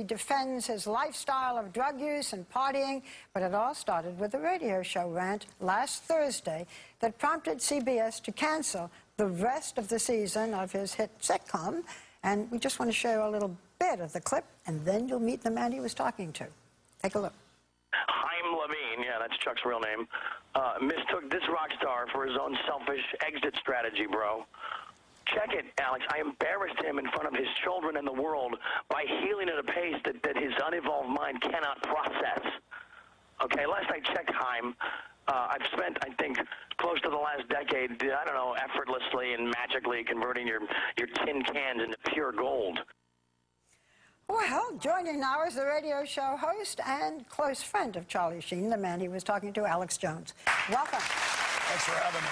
defends his lifestyle of drug use and partying, but it all started with a radio show rant last Thursday that prompted CBS to cancel the rest of the season of his hit sitcom. And we just want to show you a little bit of the clip, and then you'll meet the man he was talking to. Take a look. Levine, yeah, that's Chuck's real name, mistook this rock star for his own selfish exit strategy, bro. Check it, Alex. I embarrassed him in front of his children and the world by healing at a pace that his unevolved mind cannot process. Okay, last I checked, Haim, I've spent, I think, close to the last decade, I don't know, effortlessly and magically converting your tin cans into pure gold. Well, joining now is the radio show host and close friend of Charlie Sheen, the man he was talking to, Alex Jones. Welcome. Thanks for having me.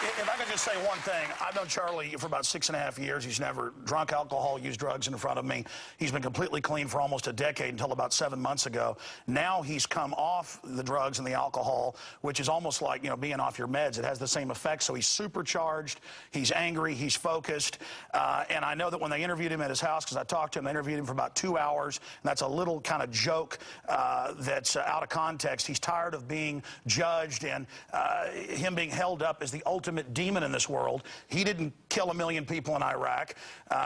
If I could just say one thing, I've known Charlie for about 6.5 years. He's never drunk alcohol, used drugs in front of me. He's been completely clean for almost a decade until about 7 months ago. Now he's come off the drugs and the alcohol, which is almost like, you know, being off your meds. It has the same effect. So he's supercharged, he's angry, he's focused. And I know that when they interviewed him at his house, because I talked to him, they interviewed him for about 2 hours, and that's a little kind of joke that's out of context. He's tired of being judged and him being held up as the ultimate demon in this world. He didn't kill 1 million people in Iraq.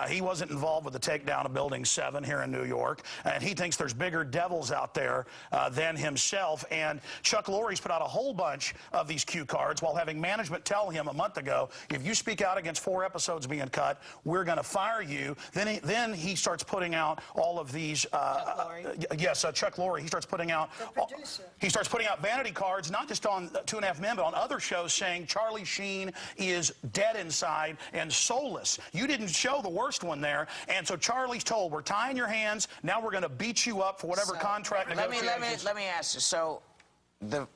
He wasn't involved with the takedown of Building 7 here in New York. And he thinks there's bigger devils out there than himself. And Chuck Lorre's put out a whole bunch of these cue cards while having management tell him a month ago, if you speak out against 4 episodes being cut, we're going to fire you. Then he starts putting out all of these. Chuck Lorre. He starts putting out. He starts putting out vanity cards, not just on 2.5 Men, but on other shows, saying Charlie Sheen is dead inside and soulless. You didn't show the worst one there, and so Charlie's told, we're tying your hands. Now we're going to beat you up for whatever contract negotiations. Let me ask you. So the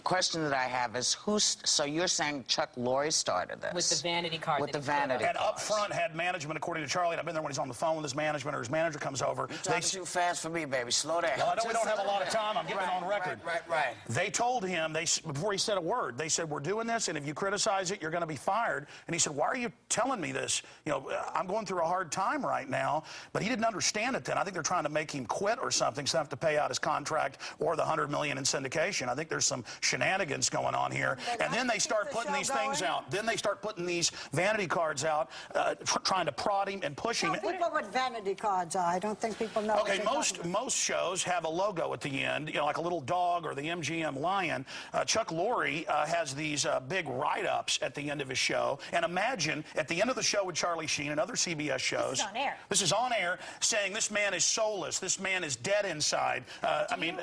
question that I have is, so you're saying Chuck Lorre started this? With the vanity card. With the vanity And up front had management, according to Charlie, and I've been there when he's on the phone with his management or his manager comes over. You're talking too fast for me, baby. Slow down. Well, I know we don't have a lot of time. I'm getting on record. Right. They told him, before he said a word, they said, we're doing this, and if you criticize it, you're going to be fired. And he said, why are you telling me this? You know, I'm going through a hard time right now. But he didn't understand it then. I think they're trying to make him quit or something, so they have to pay out his contract or the $100 million in syndication. I think there's some shenanigans going on here. And then they start putting these things out. Then they start putting these vanity cards out, trying to prod him and push him. Tell people what vanity cards are. I don't think people know. Okay, most shows have a logo at the end, you know, like a little dog or the MGM lion. Chuck Lorre has these big write-ups at the end of his show. And imagine at the end of the show with Charlie Sheen and other CBS shows. This is on air. This is on air, saying this man is soulless. This man is dead inside. Let me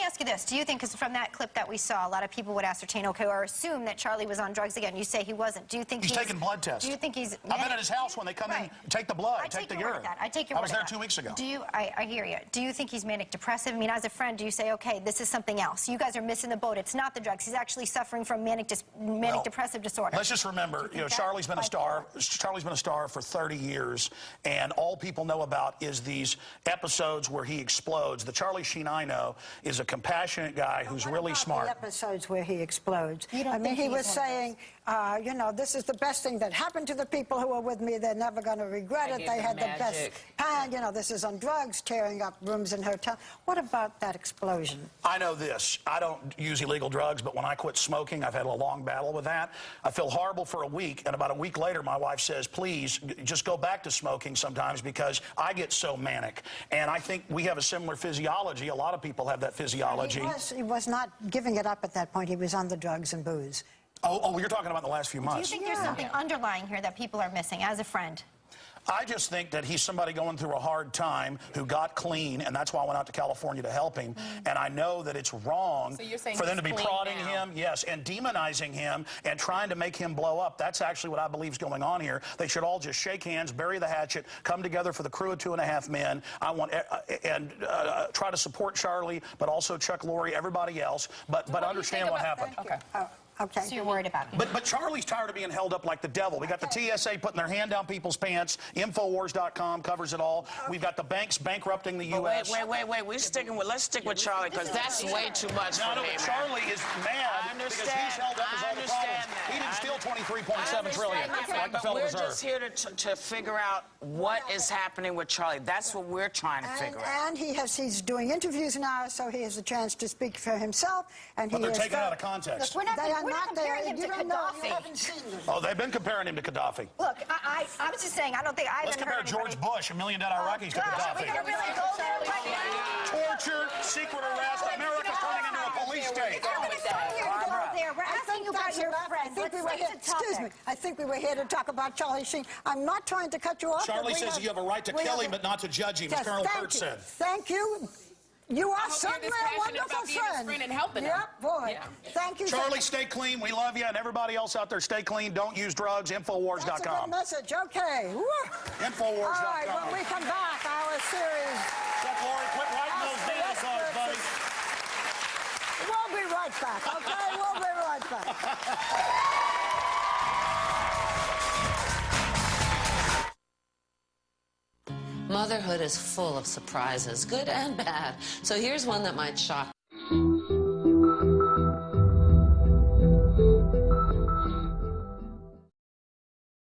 ask you this. Do you think, because from that clip that we saw, a lot of people would ascertain, okay, or assume that Charlie was on drugs again. You say he wasn't. Do you think he's taking blood tests? Do you think he's... I've been at his house when they come in, take the blood, take the urine. I take your word. I was there 2 weeks ago. Do you... I hear you. Do you think he's manic depressive? I mean, as a friend, do you say, okay, this is something else? You guys are missing the boat. It's not the drugs. He's actually suffering from manic depressive disorder. Let's just remember, you know, Charlie's been a star. Charlie's been a star for 30 years, and all people know about is these episodes where he explodes. The Charlie Sheen I know is a compassionate guy who's really smart. The episodes where he explodes. I mean, he was saying, you know, this is the best thing that happened to the people who were with me. They're never going to regret it. They had the best time. You know, this is on drugs, tearing up rooms in hotels. What about that explosion? I know this. I don't use illegal drugs, but when I quit smoking, I've had a long battle with that. I feel horrible for a week, and about a week later, my wife says, please, just go back to smoking sometimes because I get so manic. And I think we have a similar physiology. A lot of people have that physiology. He was not giving it up at that point. He was on the drugs and booze. Oh, you're talking about the last few months. Do you think there's something underlying here that people are missing as a friend? I just think that he's somebody going through a hard time who got clean, and that's why I went out to California to help him. And I know that it's wrong for them to be prodding him, yes, and demonizing him and trying to make him blow up. That's actually what I believe is going on here. They should all just shake hands, bury the hatchet, come together for the crew of 2.5 Men. I want try to support Charlie, but also Chuck Lorre, everybody else, but understand what happened. Okay. Okay. So you're worried about him. But Charlie's tired of being held up like the devil. We got the TSA putting their hand down people's pants. Infowars.com covers it all. We've got the banks bankrupting the U.S. Wait. Let's stick with Charlie, because that's way too much for me, man. Charlie is mad because he's held up as all the problems. He didn't steal $23.7 trillion like the Federal We're Reserve. just here to figure out what is happening with Charlie. That's what we're trying to figure out. And he's doing interviews now, so he has a chance to speak for himself. And But they're taken out of context. Look, we're not comparing him to You don't know. You Gaddafi. haven't seen them. Oh, they've been comparing him to Gaddafi. Look, I was just saying, I don't think I Let's haven't compare heard anybody. George Bush, $1 million Iraqis, to Gosh, are Gaddafi. we going to really go there right now? Torture, secret arrest, America's turning into a police state. I don't think it's time here to go there. We're asking you about your friends. Let's stick to Excuse me. topic. I think we were here to talk about Charlie Sheen. I'm not trying to cut you off. Charlie says you have a right to kill him, but not to judge him, as Yes, Colonel thank Kurtz you. said. Thank you. You are you're certainly this a passionate wonderful about being his friend. friend and helping him. Yep, boy. Yeah. Thank you. Charlie, stay clean. We love you. And everybody else out there, stay clean. Don't use drugs. That's a good Infowars.com. message. Okay. Woo. Infowars.com. All right, when we come back, our series. Chuck Lorre, quit writing those dinosaurs, buddy. We'll be right back, okay? We'll be right back. Motherhood is full of surprises, good and bad. So here's one that might shock